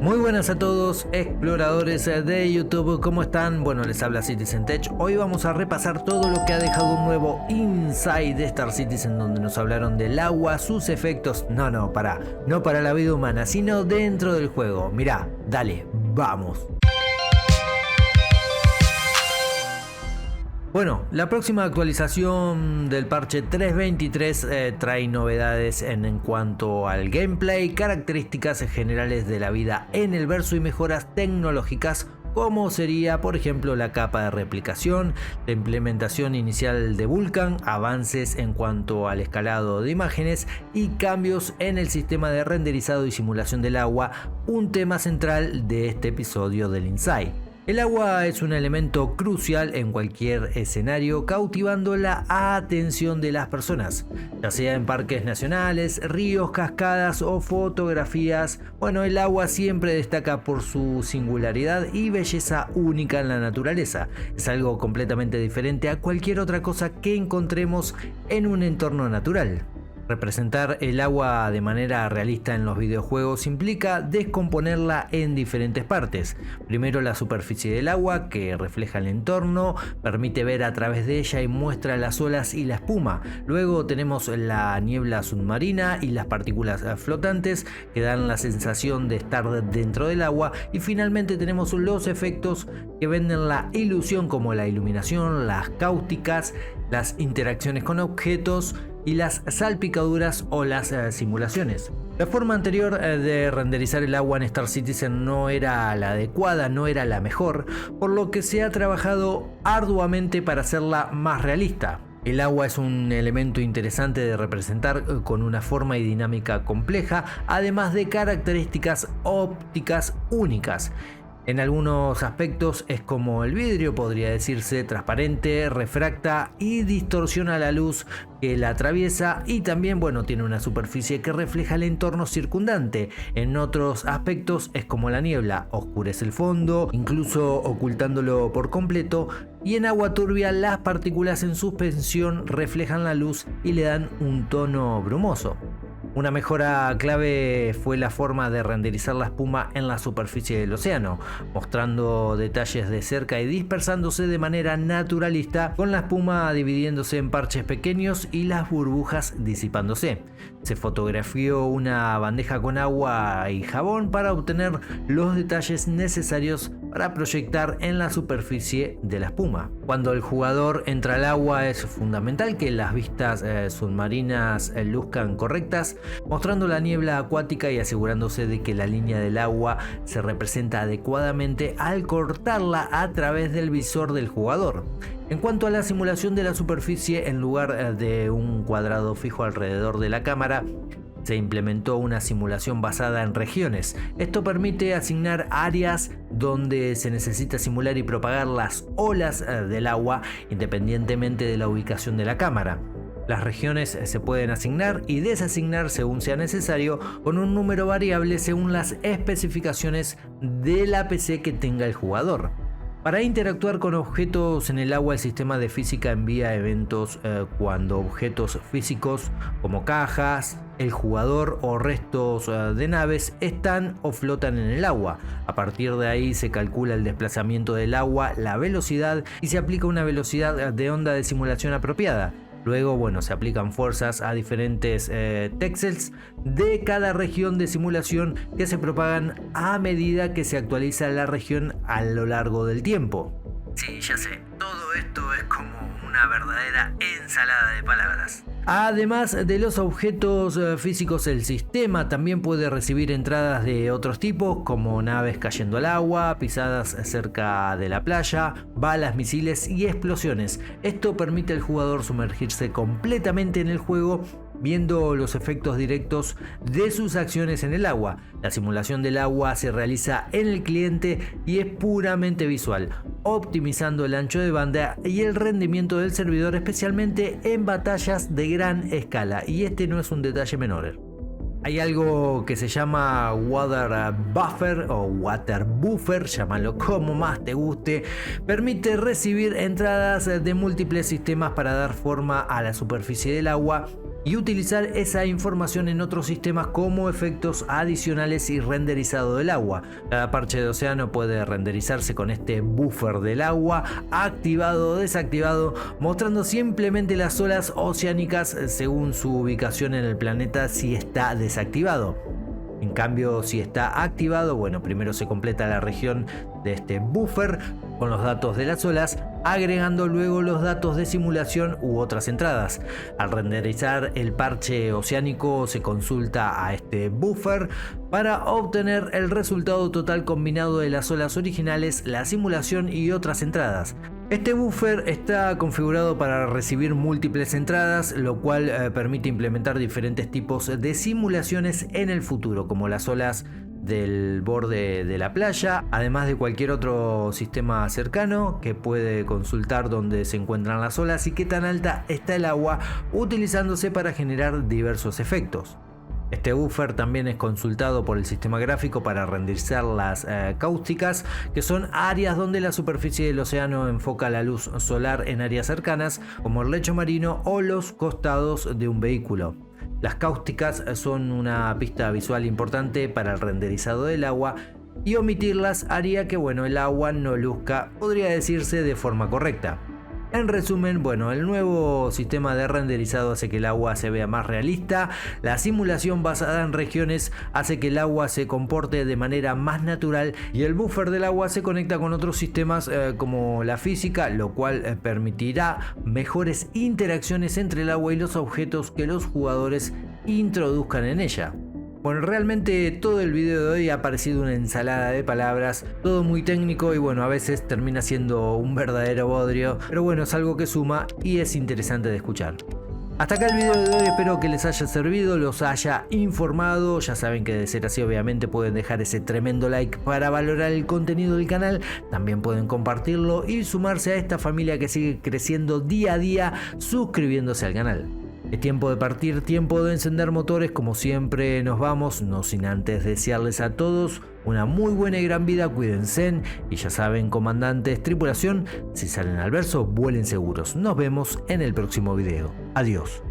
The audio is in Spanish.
Muy buenas a todos, exploradores de YouTube, ¿cómo están? Bueno, les habla Citizen Tech. Hoy vamos a repasar todo lo que ha dejado un nuevo Inside de Star Citizen, donde nos hablaron del agua, sus efectos, no para la vida humana, sino dentro del juego. Mirá, dale, vamos. Bueno, la próxima actualización del parche 3.23 trae novedades en cuanto al gameplay, características generales de la vida en el verso y mejoras tecnológicas como sería por ejemplo la capa de replicación, la implementación inicial de Vulkan, avances en cuanto al escalado de imágenes y cambios en el sistema de renderizado y simulación del agua, un tema central de este episodio del Inside. El agua es un elemento crucial en cualquier escenario, cautivando la atención de las personas, ya sea en parques nacionales, ríos, cascadas o fotografías. Bueno, el agua siempre destaca por su singularidad y belleza única en la naturaleza. Es algo completamente diferente a cualquier otra cosa que encontremos en un entorno natural. Representar el agua de manera realista en los videojuegos implica descomponerla en diferentes partes. Primero, la superficie del agua, que refleja el entorno, permite ver a través de ella y muestra las olas y la espuma. Luego tenemos la niebla submarina y las partículas flotantes, que dan la sensación de estar dentro del agua. Y finalmente tenemos los efectos que venden la ilusión, como la iluminación, las cáusticas, las interacciones con objetos y las salpicaduras o las simulaciones. La forma anterior de renderizar el agua en Star Citizen no era la adecuada, no era la mejor, por lo que se ha trabajado arduamente para hacerla más realista. El agua es un elemento interesante de representar con una forma y dinámica compleja, además de características ópticas únicas. En algunos aspectos es como el vidrio, podría decirse, transparente, refracta y distorsiona la luz que la atraviesa, y también tiene una superficie que refleja el entorno circundante. En otros aspectos es como la niebla, oscurece el fondo, incluso ocultándolo por completo, y en agua turbia las partículas en suspensión reflejan la luz y le dan un tono brumoso. Una mejora clave fue la forma de renderizar la espuma en la superficie del océano, mostrando detalles de cerca y dispersándose de manera naturalista, con la espuma dividiéndose en parches pequeños y las burbujas disipándose. Se fotografió una bandeja con agua y jabón para obtener los detalles necesarios para proyectar en la superficie de la espuma. Cuando el jugador entra al agua es fundamental que las vistas submarinas luzcan correctas, mostrando la niebla acuática y asegurándose de que la línea del agua se representa adecuadamente al cortarla a través del visor del jugador. En cuanto a la simulación de la superficie, en lugar de un cuadrado fijo alrededor de la cámara, se implementó una simulación basada en regiones. Esto permite asignar áreas donde se necesita simular y propagar las olas del agua independientemente de la ubicación de la cámara. Las regiones se pueden asignar y desasignar según sea necesario, con un número variable según las especificaciones de la PC que tenga el jugador. Para interactuar con objetos en el agua, el sistema de física envía eventos cuando objetos físicos como cajas, el jugador o restos de naves están o flotan en el agua. A partir de ahí se calcula el desplazamiento del agua, la velocidad, y se aplica una velocidad de onda de simulación apropiada. Luego, se aplican fuerzas a diferentes texels de cada región de simulación, que se propagan a medida que se actualiza la región a lo largo del tiempo. Sí, ya sé, todo esto es como una verdadera ensalada de palabras. Además de los objetos físicos, el sistema también puede recibir entradas de otros tipos, como naves cayendo al agua, pisadas cerca de la playa, balas, misiles y explosiones. Esto permite al jugador sumergirse completamente en el juego, viendo los efectos directos de sus acciones en el agua. La simulación del agua se realiza en el cliente y es puramente visual, optimizando el ancho de banda y el rendimiento del servidor, especialmente en batallas de gran escala, y este no es un detalle menor. Hay algo que se llama Water Buffer o Water Buffer, llámalo como más te guste. Permite recibir entradas de múltiples sistemas para dar forma a la superficie del agua y utilizar esa información en otros sistemas como efectos adicionales y renderizado del agua. Cada parche de océano puede renderizarse con este buffer del agua activado o desactivado, mostrando simplemente las olas oceánicas según su ubicación en el planeta si está desactivado. En cambio, si está activado, bueno, primero se completa la región de este buffer con los datos de las olas, agregando luego los datos de simulación u otras entradas. Al renderizar el parche oceánico se consulta a este buffer para obtener el resultado total combinado de las olas originales, la simulación y otras entradas. Este buffer está configurado para recibir múltiples entradas, lo cual permite implementar diferentes tipos de simulaciones en el futuro, como las olas del borde de la playa, además de cualquier otro sistema cercano que puede consultar dónde se encuentran las olas y qué tan alta está el agua, utilizándose para generar diversos efectos. Este buffer también es consultado por el sistema gráfico para renderizar las cáusticas, que son áreas donde la superficie del océano enfoca la luz solar en áreas cercanas, como el lecho marino o los costados de un vehículo. Las cáusticas son una pista visual importante para el renderizado del agua, y omitirlas haría que el agua no luzca, podría decirse, de forma correcta. En resumen, el nuevo sistema de renderizado hace que el agua se vea más realista, la simulación basada en regiones hace que el agua se comporte de manera más natural y el buffer del agua se conecta con otros sistemas como la física, lo cual permitirá mejores interacciones entre el agua y los objetos que los jugadores introduzcan en ella. Realmente todo el video de hoy ha parecido una ensalada de palabras, todo muy técnico y a veces termina siendo un verdadero bodrio, pero es algo que suma y es interesante de escuchar. Hasta acá el video de hoy, espero que les haya servido, los haya informado. Ya saben que de ser así obviamente pueden dejar ese tremendo like para valorar el contenido del canal, también pueden compartirlo y sumarse a esta familia que sigue creciendo día a día suscribiéndose al canal. Es tiempo de partir, tiempo de encender motores, como siempre nos vamos, no sin antes desearles a todos una muy buena y gran vida, cuídense y ya saben, comandantes, tripulación, si salen al verso, vuelen seguros. Nos vemos en el próximo video. Adiós.